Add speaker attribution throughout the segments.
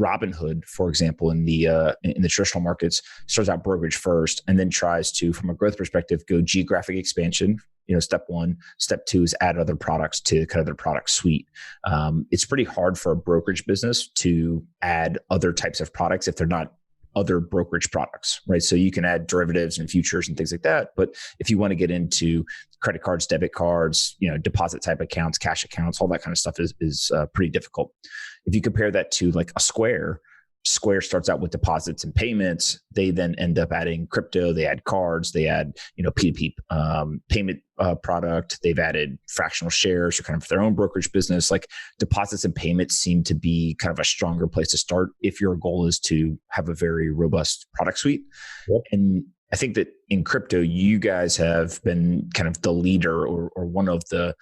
Speaker 1: Robinhood, for example, in the traditional markets, starts out brokerage first, and then tries to, from a growth perspective, go geographic expansion. Step one. Step two is add other products to kind of their product suite. It's pretty hard for a brokerage business to add other types of products if they're not other brokerage products, right? So you can add derivatives and futures and things like that. But if you want to get into credit cards, debit cards, deposit type accounts, cash accounts, all that kind of stuff is pretty difficult. If you compare that to like a Square starts out with deposits and payments. They then end up adding crypto. They add cards. They add, P2P payment product. They've added fractional shares or kind of their own brokerage business. Like deposits and payments seem to be kind of a stronger place to start if your goal is to have a very robust product suite. Yep. And I think that in crypto, you guys have been kind of the leader or one of the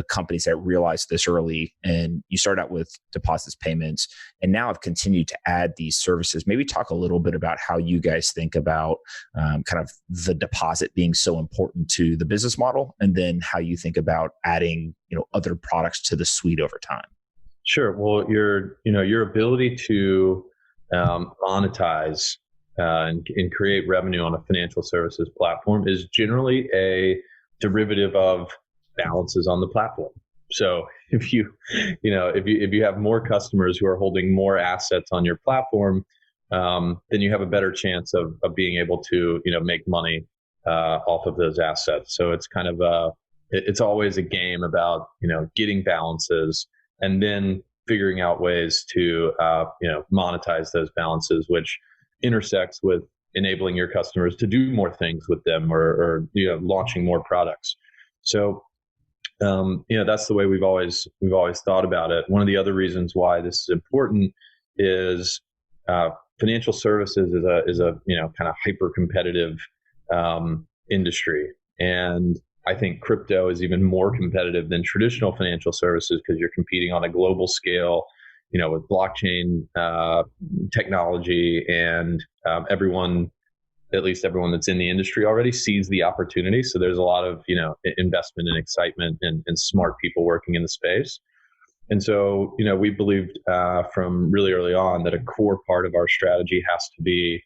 Speaker 1: companies that realized this early, and you start out with deposits, payments, and now have continued to add these services. Maybe talk a little bit about how you guys think about kind of the deposit being so important to the business model, and then how you think about adding, other products to the suite over time.
Speaker 2: Sure. Well, your ability to monetize and create revenue on a financial services platform is generally a derivative of balances on the platform. So if you have more customers who are holding more assets on your platform, then you have a better chance of being able to make money off of those assets. So it's kind of it's always a game about getting balances and then figuring out ways to monetize those balances, which intersects with enabling your customers to do more things with them or launching more products. So that's the way we've always thought about it. One of the other reasons why this is important is financial services is a kind of hyper competitive industry, and I think crypto is even more competitive than traditional financial services because you're competing on a global scale, with blockchain technology, and at least everyone that's in the industry already sees the opportunity. So there's a lot of, investment and excitement and smart people working in the space. And so, we believed from really early on that a core part of our strategy has to be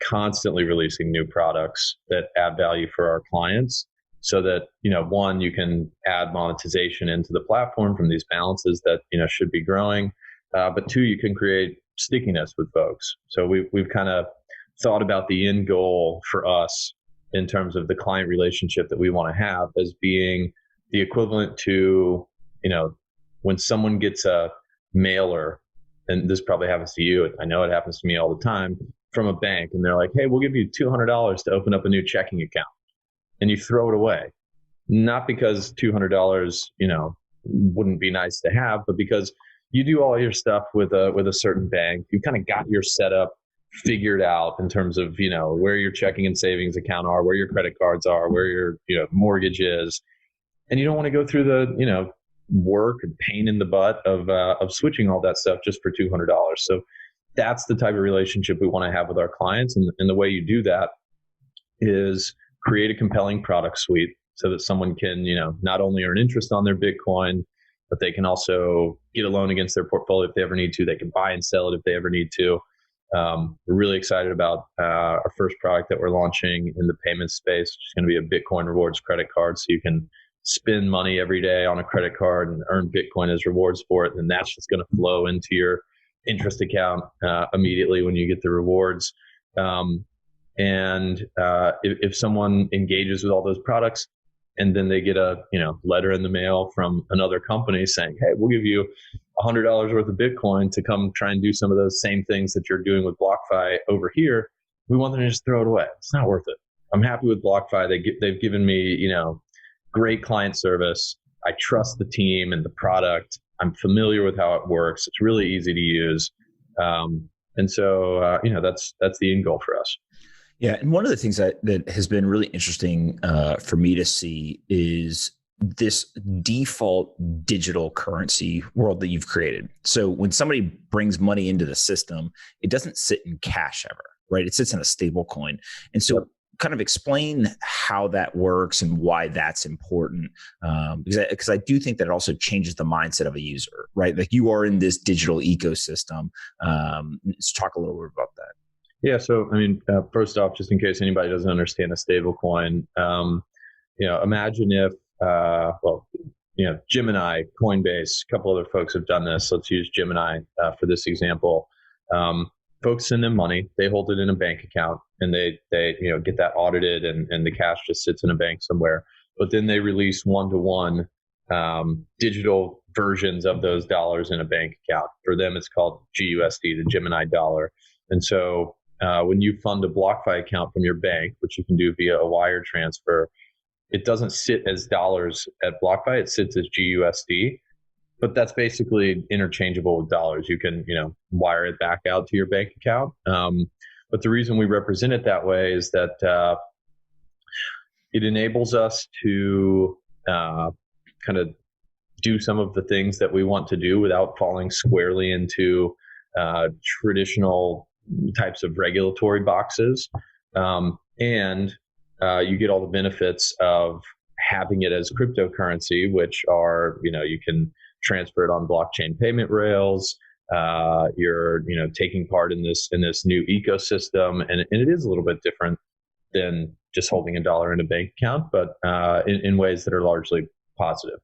Speaker 2: constantly releasing new products that add value for our clients so that, one, you can add monetization into the platform from these balances that, should be growing. But two, you can create stickiness with folks. So we've kind of thought about the end goal for us in terms of the client relationship that we want to have as being the equivalent to, when someone gets a mailer, and this probably happens to you, I know it happens to me all the time, from a bank, and they're like, hey, we'll give you $200 to open up a new checking account, and you throw it away. Not because $200, wouldn't be nice to have, but because you do all your stuff with a certain bank, you kind of got your setup figured out in terms of, where your checking and savings account are, where your credit cards are, where your, mortgage is. And you don't want to go through the, work and pain in the butt of switching all that stuff just for $200. So that's the type of relationship we want to have with our clients. And the way you do that is create a compelling product suite so that someone can, not only earn interest on their Bitcoin, but they can also get a loan against their portfolio if they ever need to. They can buy and sell it if they ever need to. We're really excited about our first product that we're launching in the payment space, which is going to be a Bitcoin rewards credit card. So you can spend money every day on a credit card and earn Bitcoin as rewards for it. And that's just going to flow into your interest account immediately when you get the rewards. If someone engages with all those products, and then they get a letter in the mail from another company saying, hey, we'll give you $100 worth of Bitcoin to come try and do some of those same things that you're doing with BlockFi over here, we want them to just throw it away. It's not worth it. I'm happy with BlockFi. They've given me, great client service. I trust the team and the product. I'm familiar with how it works. It's really easy to use. That's the end goal for us.
Speaker 1: Yeah. And one of the things that has been really interesting for me to see is this default digital currency world that you've created. So when somebody brings money into the system, it doesn't sit in cash ever, right? It sits in a stable coin. And so kind of explain how that works and why that's important? Because I do think that it also changes the mindset of a user, right? Like you are in this digital ecosystem. Let's talk a little bit about that.
Speaker 2: Yeah. So, I mean, first off, just in case anybody doesn't understand a stable coin, imagine if, Gemini, Coinbase, a couple other folks have done this. Let's use Gemini for this example. Folks send them money, they hold it in a bank account, and they get that audited, and the cash just sits in a bank somewhere. But then they release one-to-one digital versions of those dollars in a bank account. For them, it's called GUSD, the Gemini dollar. And so when you fund a BlockFi account from your bank, which you can do via a wire transfer, it doesn't sit as dollars at BlockFi, it sits as GUSD. But that's basically interchangeable with dollars. You can, wire it back out to your bank account. But the reason we represent it that way is that it enables us to kind of do some of the things that we want to do without falling squarely into traditional types of regulatory boxes. And you get all the benefits of having it as cryptocurrency, which are, you can transfer it on blockchain payment rails. You're, taking part in this new ecosystem, and it is a little bit different than just holding a dollar in a bank account, but in ways that are largely positive.